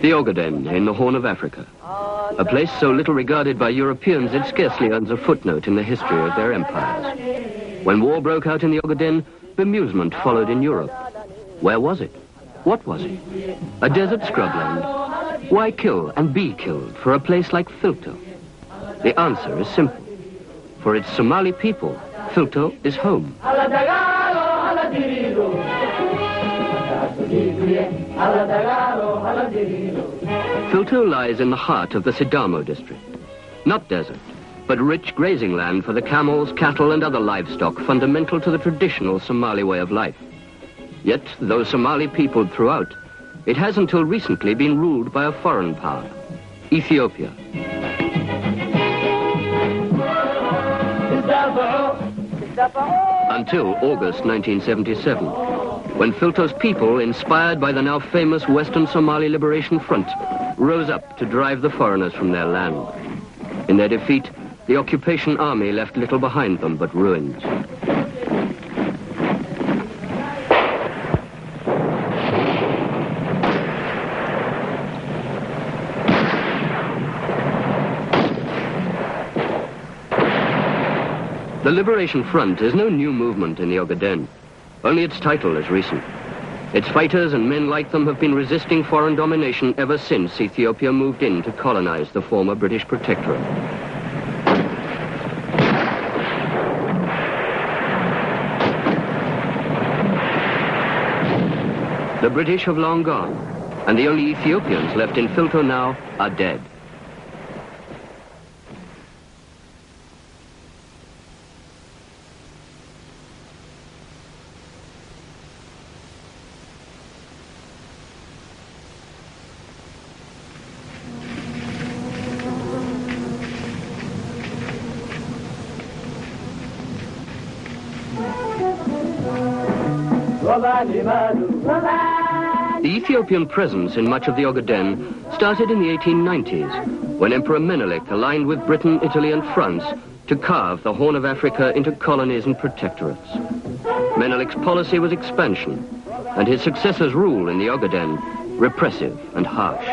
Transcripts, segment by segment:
The Ogaden in the Horn of Africa, a place so little regarded by Europeans it scarcely earns a footnote in the history of their empires. When war broke out in the Ogaden, bemusement followed in Europe. Where was it? What was it? A desert scrubland. Why kill and be killed for a place like Filto? The answer is simple. For its Somali people, Filto is home. Filto lies in the heart of the Sidamo district. Not desert, but rich grazing land for the camels, cattle and other livestock fundamental to the traditional Somali way of life. Yet, though Somali peopled throughout, it has until recently been ruled by a foreign power, Ethiopia. Until August 1977, when Filto's people, inspired by the now famous Western Somali Liberation Front, rose up to drive the foreigners from their land. In their defeat, the occupation army left little behind them but ruins. The Liberation Front is no new movement in the Ogaden. Only its title is recent. Its fighters and men like them have been resisting foreign domination ever since Ethiopia moved in to colonize the former British protectorate. The British have long gone, and the only Ethiopians left in Filto now are dead. The Ethiopian presence in much of the Ogaden started in the 1890s, when Emperor Menelik aligned with Britain, Italy and France to carve the Horn of Africa into colonies and protectorates. Menelik's policy was expansion, and his successor's rule in the Ogaden repressive and harsh.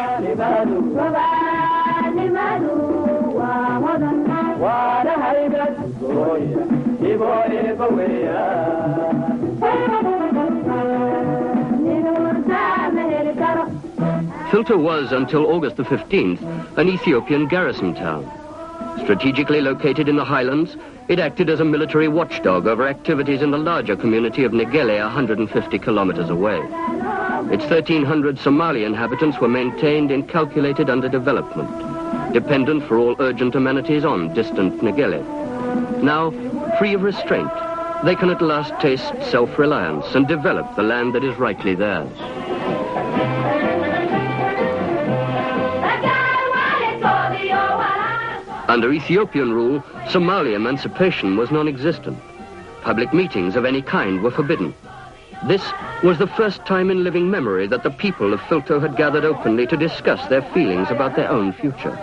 Filto was, until August the 15th, an Ethiopian garrison town. Strategically located in the highlands, it acted as a military watchdog over activities in the larger community of Negele, 150 kilometers away. Its 1,300 Somali inhabitants were maintained in calculated underdevelopment, dependent for all urgent amenities on distant Negele. Now, free of restraint, they can at last taste self-reliance and develop the land that is rightly theirs. Under Ethiopian rule, Somali emancipation was non-existent. Public meetings of any kind were forbidden. This was the first time in living memory that the people of Filto had gathered openly to discuss their feelings about their own future.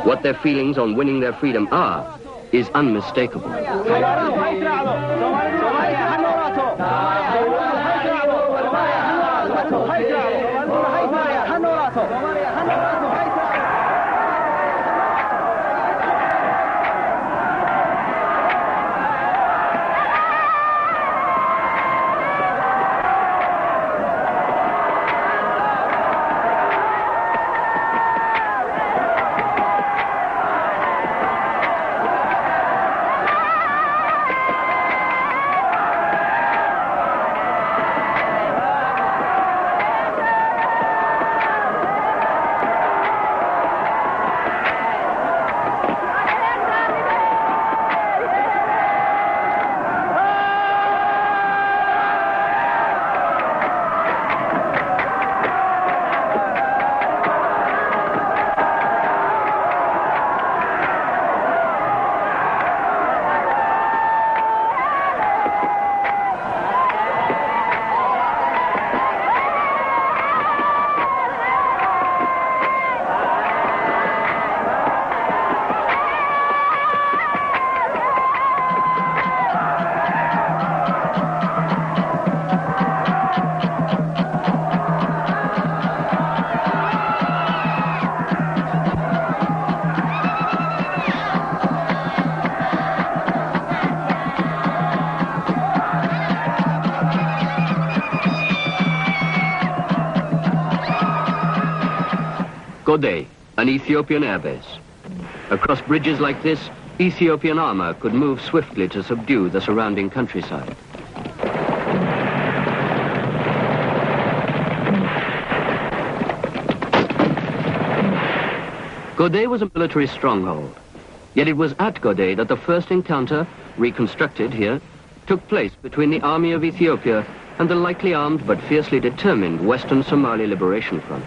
What their feelings on winning their freedom are is unmistakable. Ogaden, an Ethiopian airbase. Across bridges like this, Ethiopian armor could move swiftly to subdue the surrounding countryside. Ogaden was a military stronghold. Yet it was at Ogaden that the first encounter, reconstructed here, took place between the army of Ethiopia and the lightly armed but fiercely determined Western Somali Liberation Front.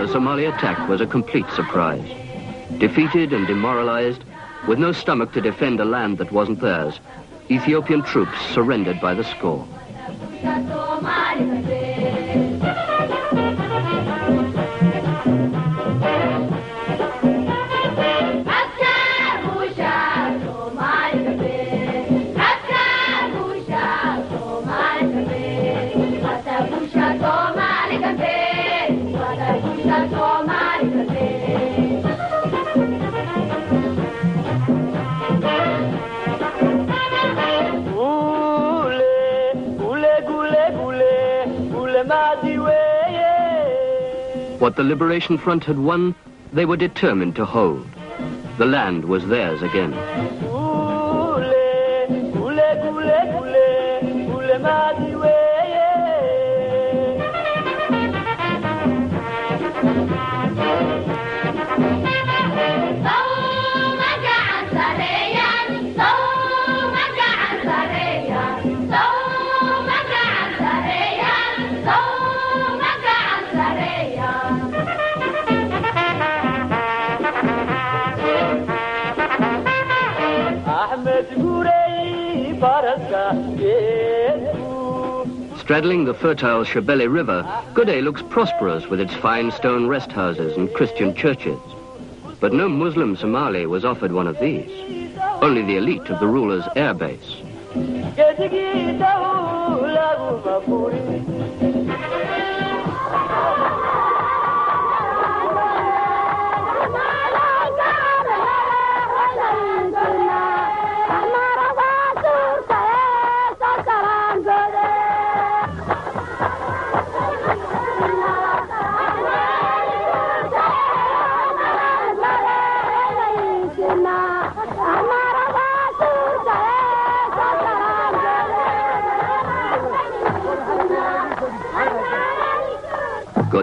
The Somali attack was a complete surprise. Defeated and demoralized, with no stomach to defend a land that wasn't theirs, Ethiopian troops surrendered by the score. What the Liberation Front had won, they were determined to hold. The land was theirs again. Straddling the fertile Shebele River, Ogaden looks prosperous with its fine stone rest houses and Christian churches. But no Muslim Somali was offered one of these. Only the elite of the ruler's airbase.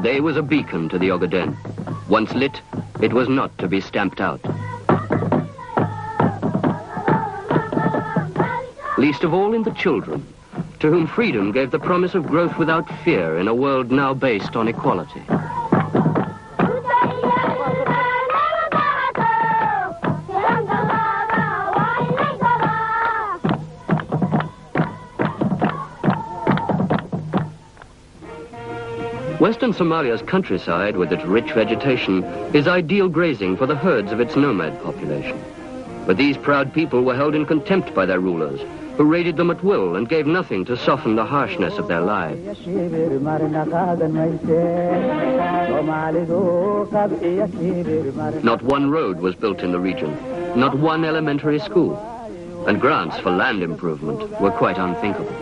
Ogaden was a beacon to the Ogaden. Once lit, it was not to be stamped out. Least of all in the children, to whom freedom gave the promise of growth without fear in a world now based on equality. Western Somalia's countryside, with its rich vegetation, is ideal grazing for the herds of its nomad population. But these proud people were held in contempt by their rulers, who raided them at will and gave nothing to soften the harshness of their lives. Not one road was built in the region, not one elementary school, and grants for land improvement were quite unthinkable.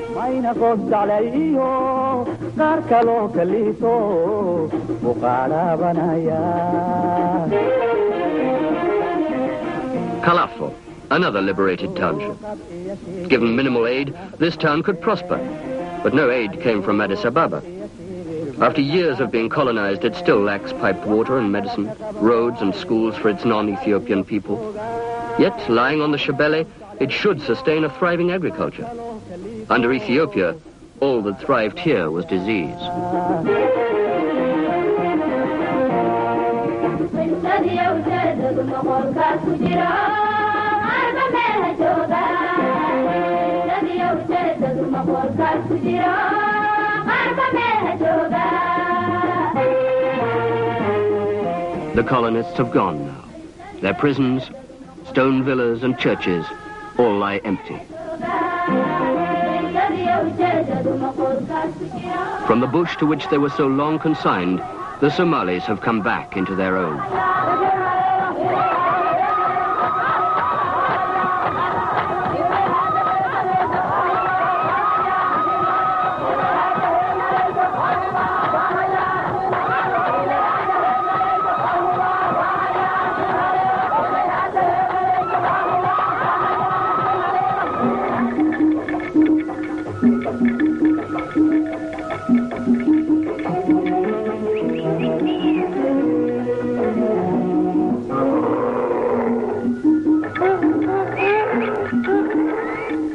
Kalafo, another liberated township. Given minimal aid, this town could prosper. but no aid came from Addis Ababa. After years of being colonized, it still lacks piped water and medicine, roads and schools for its non-Ethiopian people. Yet, lying on the Shebele, it should sustain a thriving agriculture. Under Ethiopia, all that thrived here was disease. The colonists have gone now. Their prisons, stone villas and churches all lie empty. From the bush to which they were so long consigned, the Somalis have come back into their own.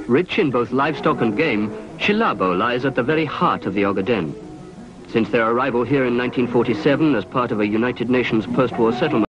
Rich in both livestock and game, Xildhiban lies at the very heart of the Ogaden. Since their arrival here in 1947 as part of a United Nations post-war settlement,